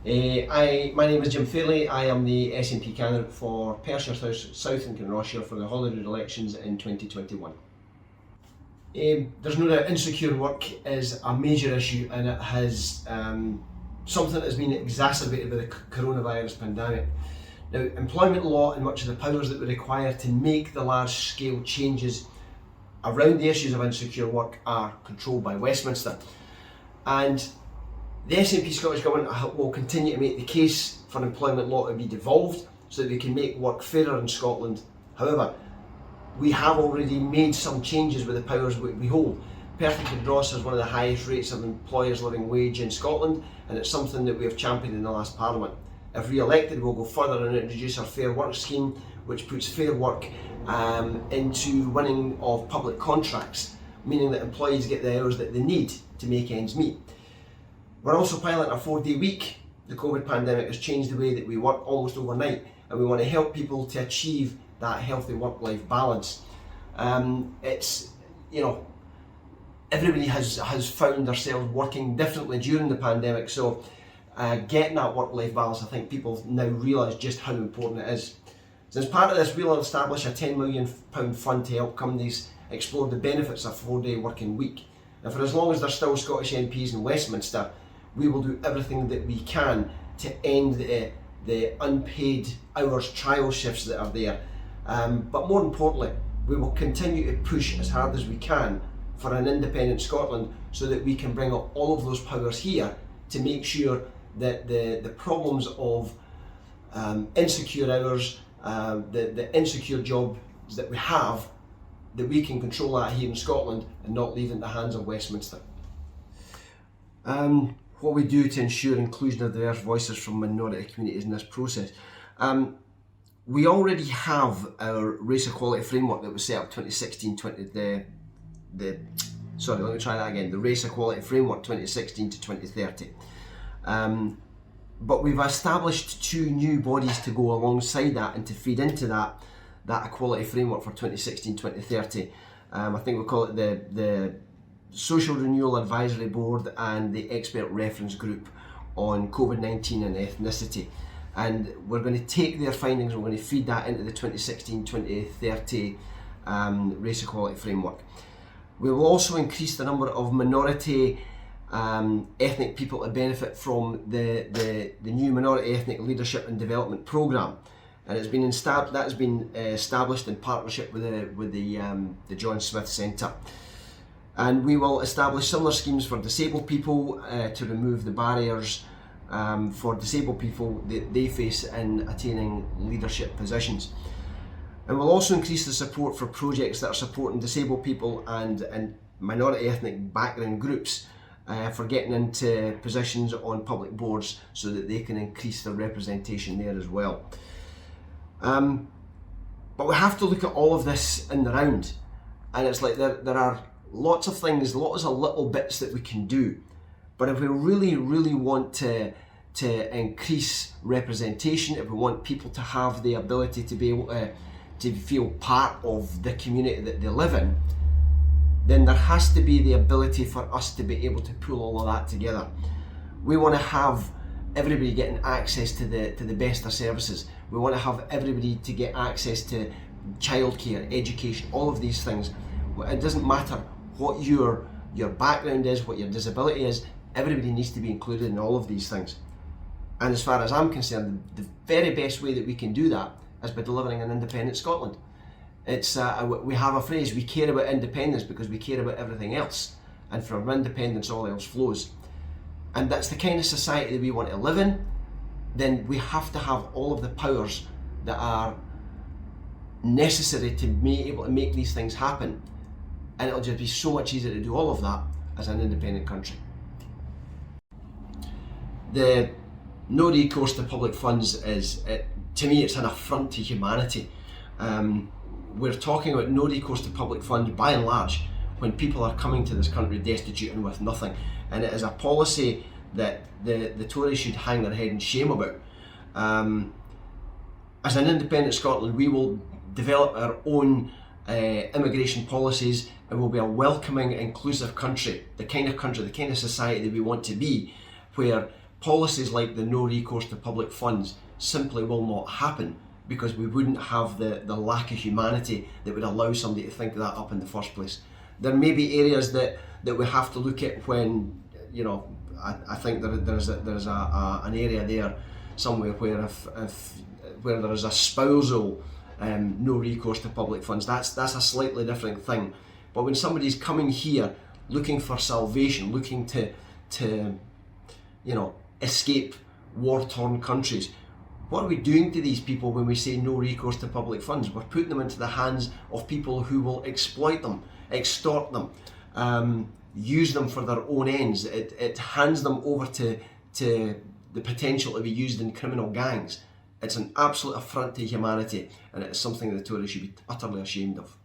My name is Jim Fairlie. I am the SNP candidate for Perthshire South and Kinross-shire for the Holyrood elections in 2021. There's no doubt insecure work is a major issue, and it has something that has been exacerbated by the coronavirus pandemic. Now, employment law and much of the powers that we require to make the large-scale changes around the issues of insecure work are controlled by Westminster. And the SNP Scottish Government will continue to make the case for employment law to be devolved so that we can make work fairer in Scotland. However, we have already made some changes with the powers we hold. Perth and Kinross has one of the highest rates of employers' living wage in Scotland, and it's something that we have championed in the last Parliament. If re-elected, we'll go further and introduce our Fair Work scheme, which puts fair work into winning of public contracts, meaning that employees get the hours that they need to make ends meet. We're also piloting a 4-day week. The COVID pandemic has changed the way that we work almost overnight, and we want to help people to achieve that healthy work-life balance. Everybody has found themselves working differently during the pandemic, so getting that work-life balance, I think people now realise just how important it is. So as part of this, we'll establish a £10 million fund to help companies explore the benefits of a 4-day working week. And for as long as there's still Scottish MPs in Westminster, we will do everything that we can to end the unpaid hours trial shifts that are there. But more importantly, we will continue to push as hard as we can for an independent Scotland so that we can bring up all of those powers here to make sure that the problems of insecure hours, the insecure jobs that we have, that we can control that here in Scotland and not leave it in the hands of Westminster. What we do to ensure inclusion of diverse voices from minority communities in this process. We already have our race equality framework that was set up 2016-20. The race equality framework 2016 to 2030. But we've established 2 new bodies to go alongside that and to feed into that equality framework for 2016-2030. I think we'll call it the Social Renewal Advisory Board and the Expert Reference Group on COVID-19 and ethnicity. And we're going to take their findings and we're going to feed that into the 2016-2030 race equality framework. We will also increase the number of minority ethnic people to benefit from the new Minority Ethnic Leadership and Development Programme. And it's been established in partnership with the John Smith Centre. And we will establish similar schemes for disabled people to remove the barriers for disabled people that they face in attaining leadership positions. And we'll also increase the support for projects that are supporting disabled people and minority ethnic background groups for getting into positions on public boards so that they can increase their representation there as well. But we have to look at all of this in the round, and it's like there are lots of things, lots of little bits that we can do. But if we really want to increase representation, if we want people to have the ability to be able to feel part of the community that they live in, then there has to be the ability for us to be able to pull all of that together. We want to have everybody getting access to the best of services. We want to have everybody to get access to childcare, education, all of these things. It doesn't matter what your background is, what your disability is, everybody needs to be included in all of these things. And as far as I'm concerned, the very best way that we can do that is by delivering an independent Scotland. We have a phrase, we care about independence because we care about everything else, and from independence all else flows. And that's the kind of society that we want to live in. Then we have to have all of the powers that are necessary to be able to make these things happen. And it'll just be so much easier to do all of that as an independent country. The no recourse to public funds to me, it's an affront to humanity. We're talking about no recourse to public funds by and large when people are coming to this country destitute and with nothing. And it is a policy that the Tories should hang their head in shame about. As an independent Scotland, we will develop our own immigration policies, and we'll be a welcoming, inclusive country, the kind of society that we want to be, where policies like the no recourse to public funds simply will not happen, because we wouldn't have the lack of humanity that would allow somebody to think that up in the first place. There may be areas that we have to look at when, you know, I think there's an area there somewhere where where there is a spousal no recourse to public funds, that's a slightly different thing. But when somebody's coming here looking for salvation, looking to you know, escape war-torn countries, what are we doing to these people when we say no recourse to public funds? We're putting them into the hands of people who will exploit them, extort them, use them for their own ends. It hands them over to the potential to be used in criminal gangs. It's an absolute affront to humanity, and it's something the Tories should be utterly ashamed of.